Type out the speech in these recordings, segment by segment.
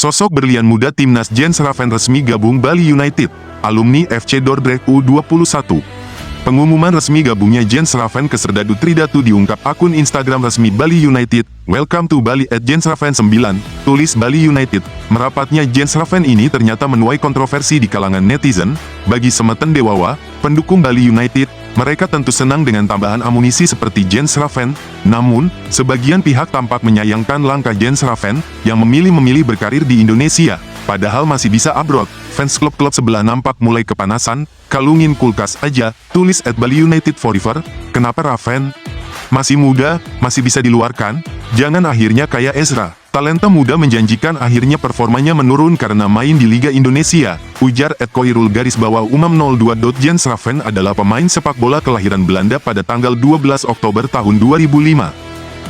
Sosok berlian muda timnas Jens Raven resmi gabung Bali United, alumni FC Dordrecht U21. Pengumuman resmi gabungnya Jens Raven ke Serdadu Tridatu diungkap akun Instagram resmi Bali United. Welcome to Bali @JensRaven9, tulis Bali United. Merapatnya Jens Raven ini ternyata menuai kontroversi di kalangan netizen. Bagi Semeten Dewawa, pendukung Bali United, mereka tentu senang dengan tambahan amunisi seperti Jens Raven. Namun, sebagian pihak tampak menyayangkan langkah Jens Raven yang memilih berkarir di Indonesia, padahal masih bisa abroad. Fans klub-klub sebelah nampak mulai kepanasan. Kalungin kulkas aja, tulis @Bali United Forever. Kenapa Raven? Masih muda, masih bisa diluarkan? Jangan akhirnya kayak Ezra. Talenta muda menjanjikan, akhirnya performanya menurun karena main di Liga Indonesia, ujar @Koirul_Umam02. Jens Raven adalah pemain sepak bola kelahiran Belanda pada tanggal 12 Oktober tahun 2005.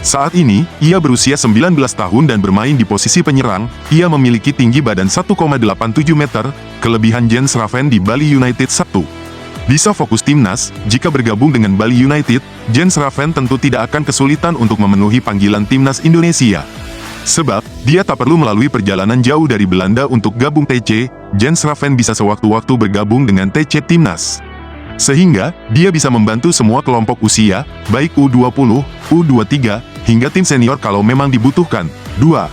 Saat ini, ia berusia 19 tahun dan bermain di posisi penyerang. Ia memiliki tinggi badan 1,87 meter. Kelebihan Jens Raven di Bali United 1. Bisa fokus timnas. Jika bergabung dengan Bali United, Jens Raven tentu tidak akan kesulitan untuk memenuhi panggilan timnas Indonesia. Sebab, dia tak perlu melalui perjalanan jauh dari Belanda untuk gabung TC. Jens Raven bisa sewaktu-waktu bergabung dengan TC Timnas. Sehingga, dia bisa membantu semua kelompok usia, baik U20, U23, hingga tim senior kalau memang dibutuhkan. 2.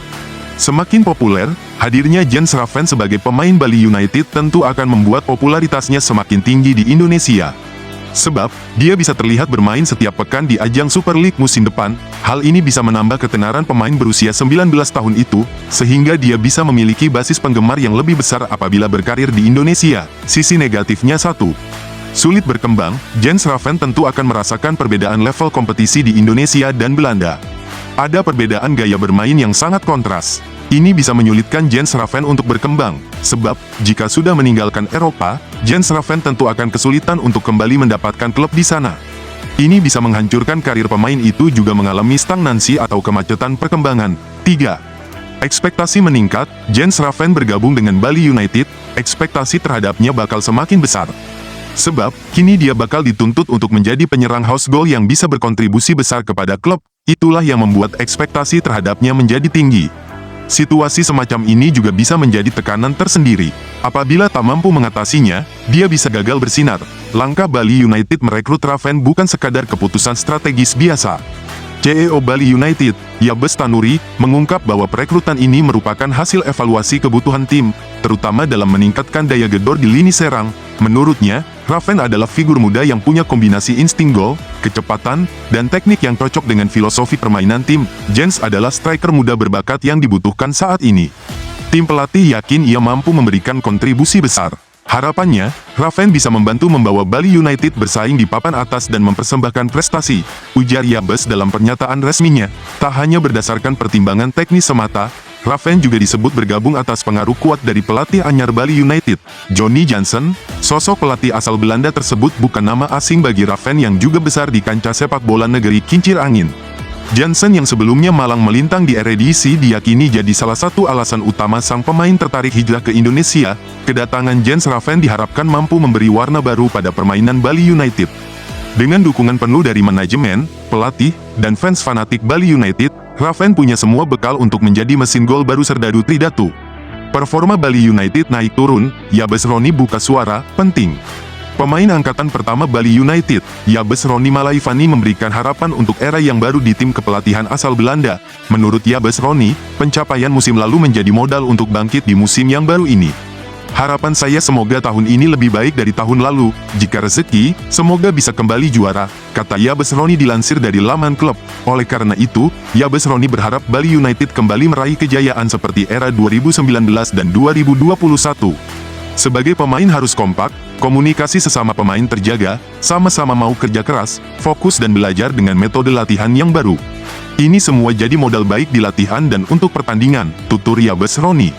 Semakin populer, hadirnya Jens Raven sebagai pemain Bali United tentu akan membuat popularitasnya semakin tinggi di Indonesia. Sebab, dia bisa terlihat bermain setiap pekan di ajang Super League musim depan. Hal ini bisa menambah ketenaran pemain berusia 19 tahun itu, sehingga dia bisa memiliki basis penggemar yang lebih besar apabila berkarir di Indonesia. Sisi negatifnya 1. Sulit berkembang. Jens Raven tentu akan merasakan perbedaan level kompetisi di Indonesia dan Belanda. Ada perbedaan gaya bermain yang sangat kontras. Ini bisa menyulitkan Jens Raven untuk berkembang, sebab, jika sudah meninggalkan Eropa, Jens Raven tentu akan kesulitan untuk kembali mendapatkan klub di sana. Ini bisa menghancurkan karir pemain itu, juga mengalami stagnansi atau kemacetan perkembangan. 3. Ekspektasi meningkat. Jens Raven bergabung dengan Bali United, ekspektasi terhadapnya bakal semakin besar. Sebab, kini dia bakal dituntut untuk menjadi penyerang house goal yang bisa berkontribusi besar kepada klub. Itulah yang membuat ekspektasi terhadapnya menjadi tinggi. Situasi semacam ini juga bisa menjadi tekanan tersendiri. Apabila tak mampu mengatasinya, dia bisa gagal bersinar. Langkah Bali United merekrut Raven bukan sekadar keputusan strategis biasa. CEO Bali United, Yabes Tanuri, mengungkap bahwa perekrutan ini merupakan hasil evaluasi kebutuhan tim, terutama dalam meningkatkan daya gedor di lini serang. Menurutnya, Raven adalah figur muda yang punya kombinasi insting gol, kecepatan, dan teknik yang cocok dengan filosofi permainan tim. Jens adalah striker muda berbakat yang dibutuhkan saat ini. Tim pelatih yakin ia mampu memberikan kontribusi besar. Harapannya, Raven bisa membantu membawa Bali United bersaing di papan atas dan mempersembahkan prestasi, ujar Yabes dalam pernyataan resminya. Tak hanya berdasarkan pertimbangan teknis semata, Raven juga disebut bergabung atas pengaruh kuat dari pelatih anyar Bali United, Johnny Jansen. Sosok pelatih asal Belanda tersebut bukan nama asing bagi Raven yang juga besar di kancah sepak bola negeri kincir angin. Jansen yang sebelumnya malang melintang di Eredivisie diyakini jadi salah satu alasan utama sang pemain tertarik hijrah ke Indonesia. Kedatangan Jens Raven diharapkan mampu memberi warna baru pada permainan Bali United. Dengan dukungan penuh dari manajemen, pelatih, dan fans fanatik Bali United, Raven punya semua bekal untuk menjadi mesin gol baru Serdadu Tridatu. Performa Bali United naik turun. Yabes Roni buka suara, penting. Pemain angkatan pertama Bali United, Yabes Roni Malaivani memberikan harapan untuk era yang baru di tim kepelatihan asal Belanda. Menurut Yabes Roni, pencapaian musim lalu menjadi modal untuk bangkit di musim yang baru ini. Harapan saya semoga tahun ini lebih baik dari tahun lalu. Jika rezeki, semoga bisa kembali juara, kata Yabes Roni dilansir dari laman klub. Oleh karena itu, Yabes Roni berharap Bali United kembali meraih kejayaan seperti era 2019 dan 2021. Sebagai pemain harus kompak, komunikasi sesama pemain terjaga, sama-sama mau kerja keras, fokus dan belajar dengan metode latihan yang baru. Ini semua jadi modal baik di latihan dan untuk pertandingan, tutur Yabes Roni.